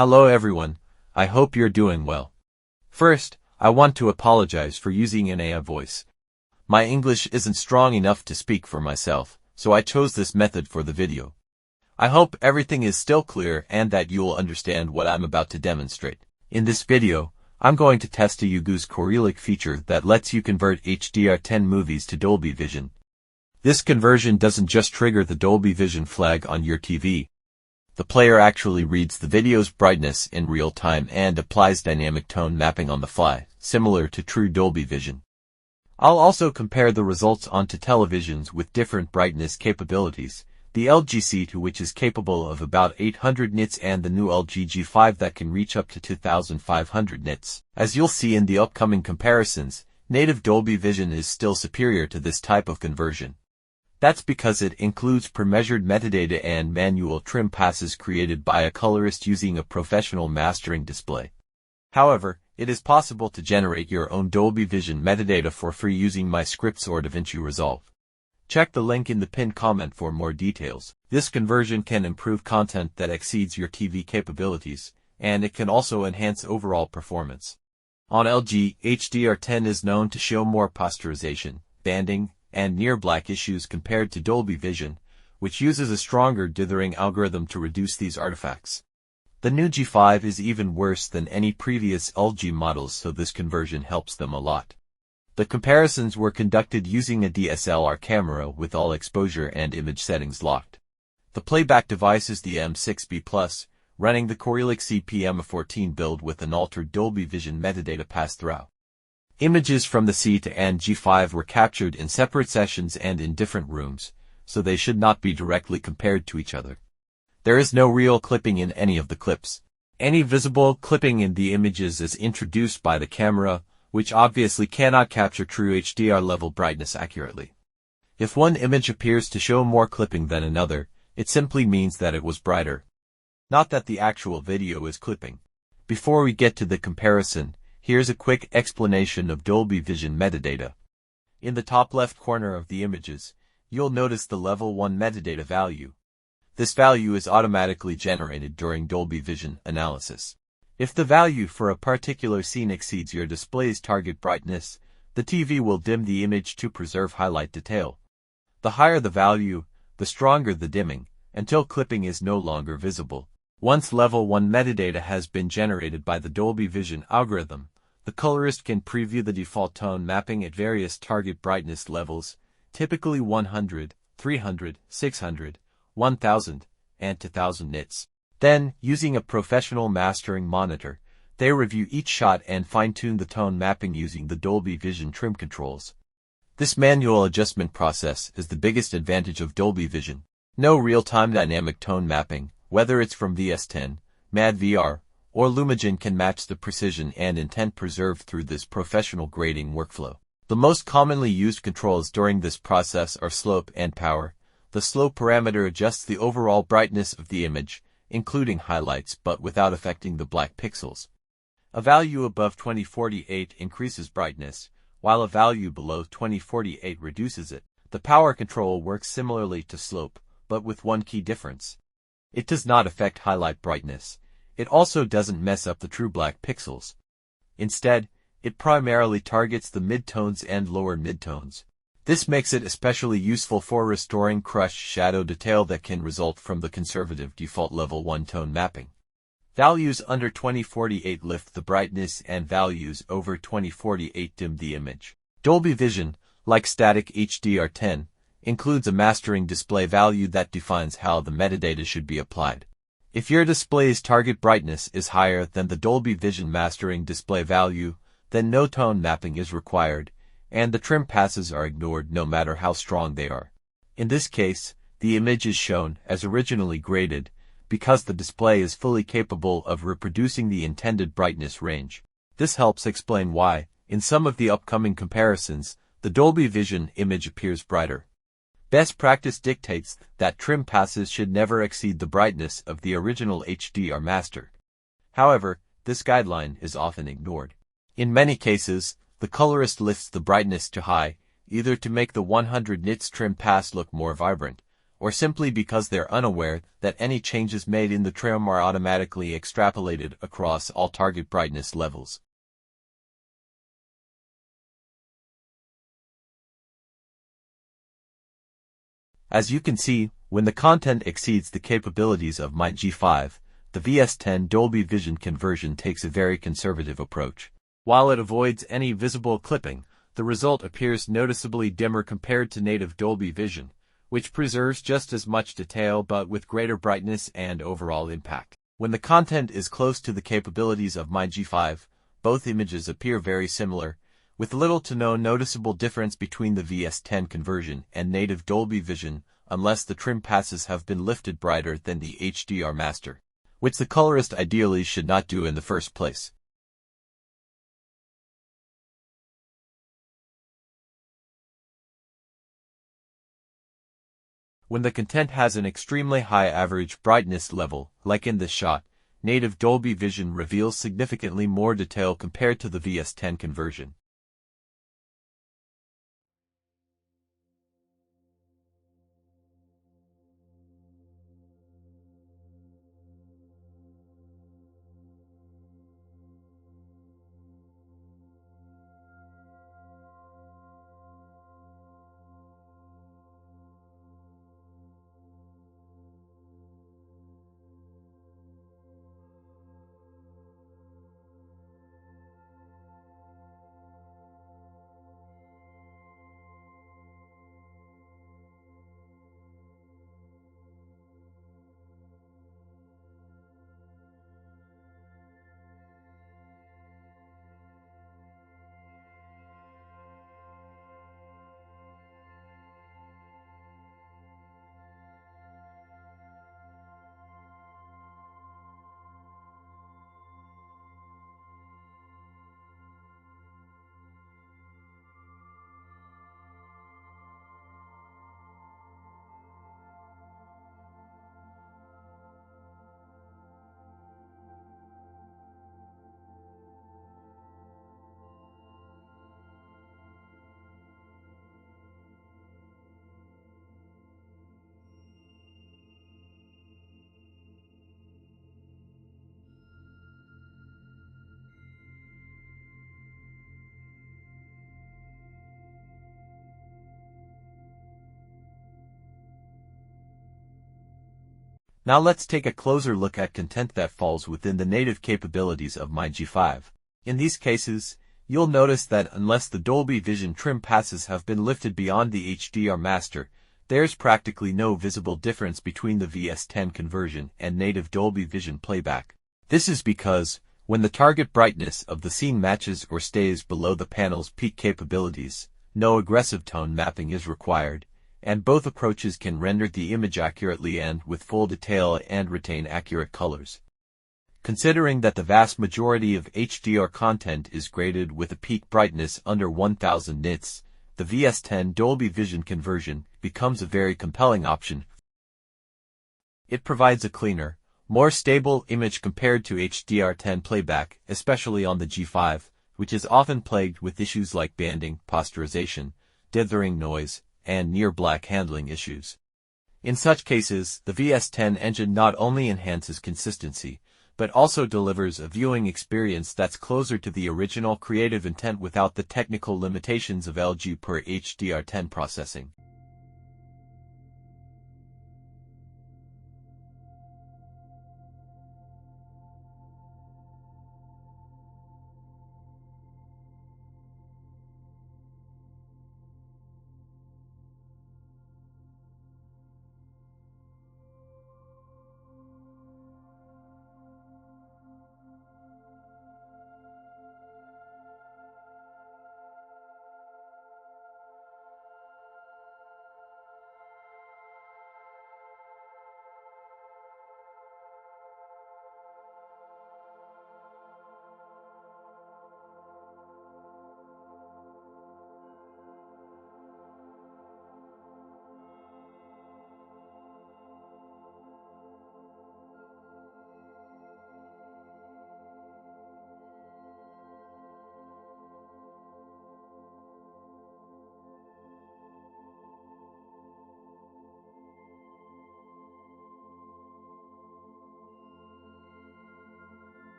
Hello everyone, I hope you're doing well. First, I want to apologize for using an AI voice. My English isn't strong enough to speak for myself, so I chose this method for the video. I hope everything is still clear and that you will understand what I'm about to demonstrate. In this video, I'm going to test a Ugoos Corelic feature that lets you convert HDR10 movies to Dolby Vision. This conversion doesn't just trigger the Dolby Vision flag on your TV. The player actually reads the video's brightness in real time and applies dynamic tone mapping on the fly, similar to true Dolby Vision. I'll also compare the results onto televisions with different brightness capabilities, the LG C2 which is capable of about 800 nits and the new LG G5 that can reach up to 2500 nits. As you'll see in the upcoming comparisons, native Dolby Vision is still superior to this type of conversion. That's because it includes pre-measured metadata and manual trim passes created by a colorist using a professional mastering display. However, it is possible to generate your own Dolby Vision metadata for free using my scripts or DaVinci Resolve. Check the link in the pinned comment for more details. This conversion can improve content that exceeds your TV capabilities, and it can also enhance overall performance. On LG, HDR10 is known to show more posterization, banding, and near black issues compared to Dolby Vision, which uses a stronger dithering algorithm to reduce these artifacts. The new G5 is even worse than any previous LG models, so this conversion helps them a lot. The comparisons were conducted using a DSLR camera with all exposure and image settings locked. The playback device is the AM6B+, running the Corelic CPM A14 build with an altered Dolby Vision metadata pass-through. Images from the C2 and G5 were captured in separate sessions and in different rooms, so they should not be directly compared to each other. There is no real clipping in any of the clips. Any visible clipping in the images is introduced by the camera, which obviously cannot capture true HDR level brightness accurately. If one image appears to show more clipping than another, it simply means that it was brighter. Not that the actual video is clipping. Before we get to the comparison, here's a quick explanation of Dolby Vision metadata. In the top left corner of the images, you'll notice the level 1 metadata value. This value is automatically generated during Dolby Vision analysis. If the value for a particular scene exceeds your display's target brightness, the TV will dim the image to preserve highlight detail. The higher the value, the stronger the dimming, until clipping is no longer visible. Once level 1 metadata has been generated by the Dolby Vision algorithm, the colorist can preview the default tone mapping at various target brightness levels, typically 100, 300, 600, 1000, and 2000 nits. Then, using a professional mastering monitor, they review each shot and fine-tune the tone mapping using the Dolby Vision trim controls. This manual adjustment process is the biggest advantage of Dolby Vision. No real-time dynamic tone mapping, whether it's from VS10, MadVR, or Lumagen, can match the precision and intent preserved through this professional grading workflow. The most commonly used controls during this process are slope and power. The slope parameter adjusts the overall brightness of the image, including highlights but without affecting the black pixels. A value above 2048 increases brightness, while a value below 2048 reduces it. The power control works similarly to slope, but with one key difference. It does not affect highlight brightness. It also doesn't mess up the true black pixels. Instead, it primarily targets the midtones and lower midtones. This makes it especially useful for restoring crushed shadow detail that can result from the conservative default level 1 tone mapping. Values under 2048 lift the brightness and values over 2048 dim the image. Dolby Vision, like static HDR10, includes a mastering display value that defines how the metadata should be applied. If your display's target brightness is higher than the Dolby Vision mastering display value, then no tone mapping is required, and the trim passes are ignored no matter how strong they are. In this case, the image is shown as originally graded, because the display is fully capable of reproducing the intended brightness range. This helps explain why, in some of the upcoming comparisons, the Dolby Vision image appears brighter. Best practice dictates that trim passes should never exceed the brightness of the original HDR master. However, this guideline is often ignored. In many cases, the colorist lifts the brightness to high, either to make the 100 nits trim pass look more vibrant, or simply because they're unaware that any changes made in the trim are automatically extrapolated across all target brightness levels. As you can see, when the content exceeds the capabilities of my G5, the VS10 Dolby Vision conversion takes a very conservative approach. While it avoids any visible clipping, the result appears noticeably dimmer compared to native Dolby Vision, which preserves just as much detail but with greater brightness and overall impact. When the content is close to the capabilities of my G5, both images appear very similar, with little to no noticeable difference between the VS10 conversion and native Dolby Vision unless the trim passes have been lifted brighter than the HDR master, which the colorist ideally should not do in the first place. When the content has an extremely high average brightness level, like in this shot, native Dolby Vision reveals significantly more detail compared to the VS10 conversion. Now let's take a closer look at content that falls within the native capabilities of my G5. In these cases, you'll notice that unless the Dolby Vision trim passes have been lifted beyond the HDR master, there's practically no visible difference between the VS10 conversion and native Dolby Vision playback. This is because, when the target brightness of the scene matches or stays below the panel's peak capabilities, no aggressive tone mapping is required, and both approaches can render the image accurately and with full detail and retain accurate colors. Considering that the vast majority of HDR content is graded with a peak brightness under 1000 nits, the VS10 Dolby Vision conversion becomes a very compelling option. It provides a cleaner, more stable image compared to HDR10 playback, especially on the G5, which is often plagued with issues like banding, posterization, dithering noise, and near-black handling issues. In such cases, the VS10 engine not only enhances consistency, but also delivers a viewing experience that's closer to the original creative intent without the technical limitations of LG per HDR10 processing.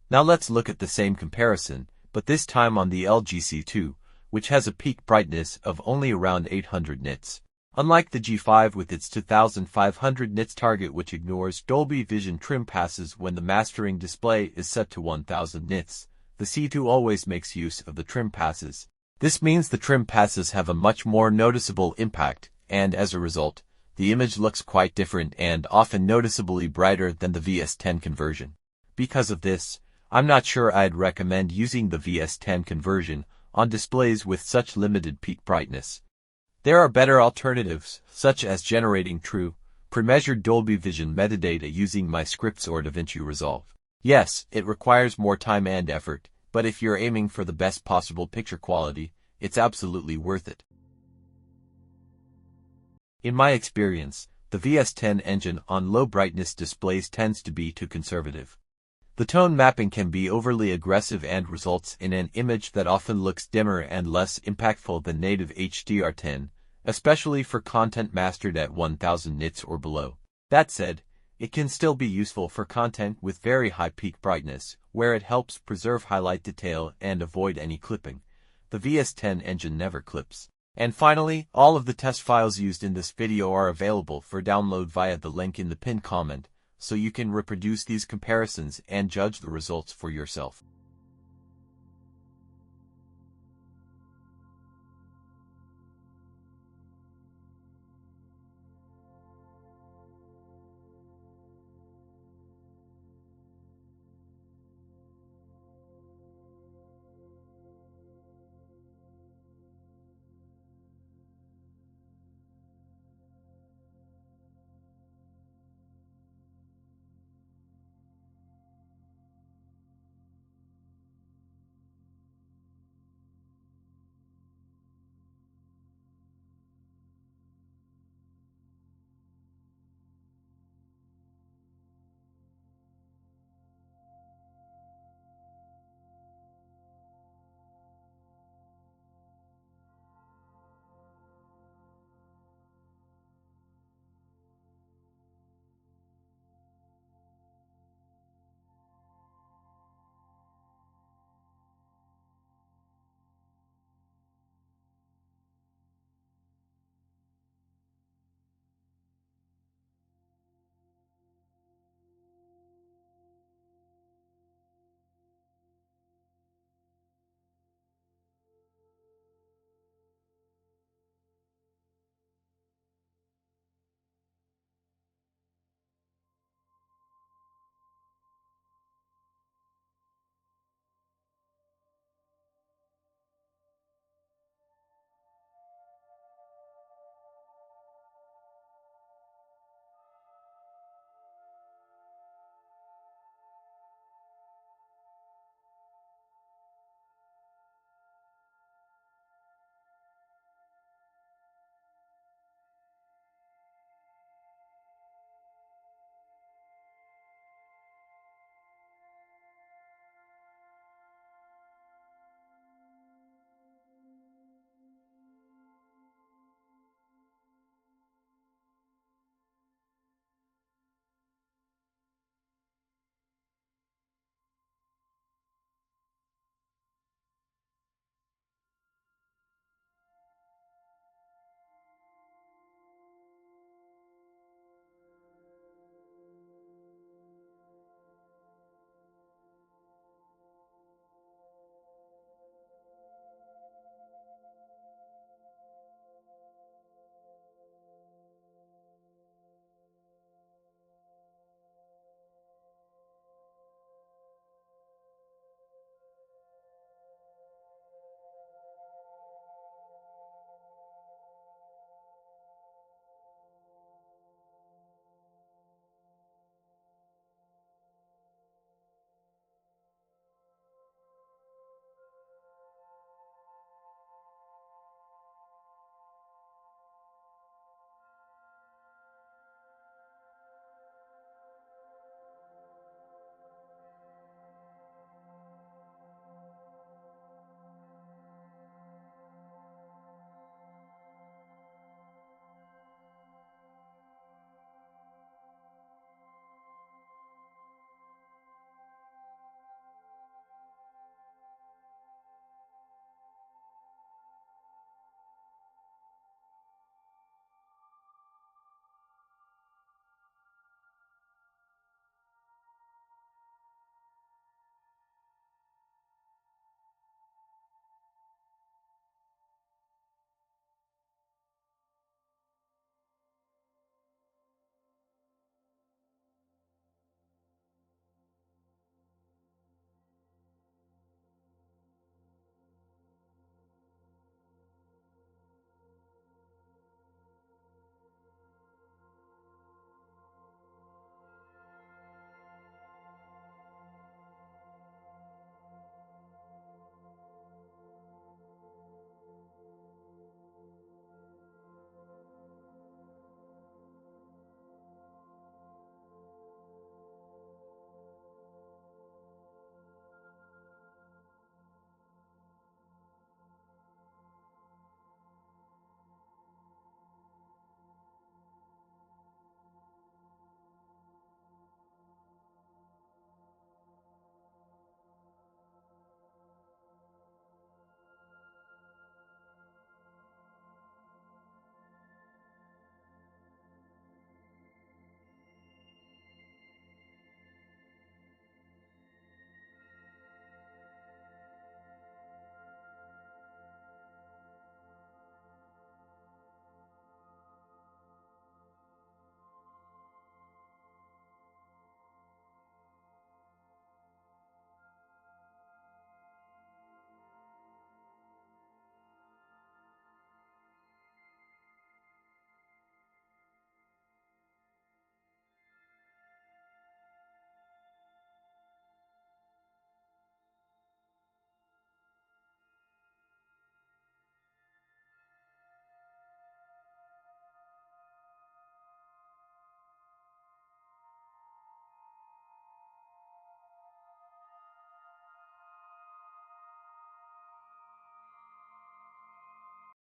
Now let's look at the same comparison, but this time on the LG C2, which has a peak brightness of only around 800 nits. Unlike the G5 with its 2500 nits target, which ignores Dolby Vision trim passes when the mastering display is set to 1000 nits, the C2 always makes use of the trim passes. This means the trim passes have a much more noticeable impact, and as a result, the image looks quite different and often noticeably brighter than the VS10 conversion. Because of this, I'm not sure I'd recommend using the VS10 conversion on displays with such limited peak brightness. There are better alternatives, such as generating true, pre-measured Dolby Vision metadata using my scripts or DaVinci Resolve. Yes, it requires more time and effort, but if you're aiming for the best possible picture quality, it's absolutely worth it. In my experience, the VS10 engine on low brightness displays tends to be too conservative. The tone mapping can be overly aggressive and results in an image that often looks dimmer and less impactful than native HDR10, especially for content mastered at 1000 nits or below. That said, it can still be useful for content with very high peak brightness, where it helps preserve highlight detail and avoid any clipping. The VS10 engine never clips. And finally, all of the test files used in this video are available for download via the link in the pinned comment, so you can reproduce these comparisons and judge the results for yourself.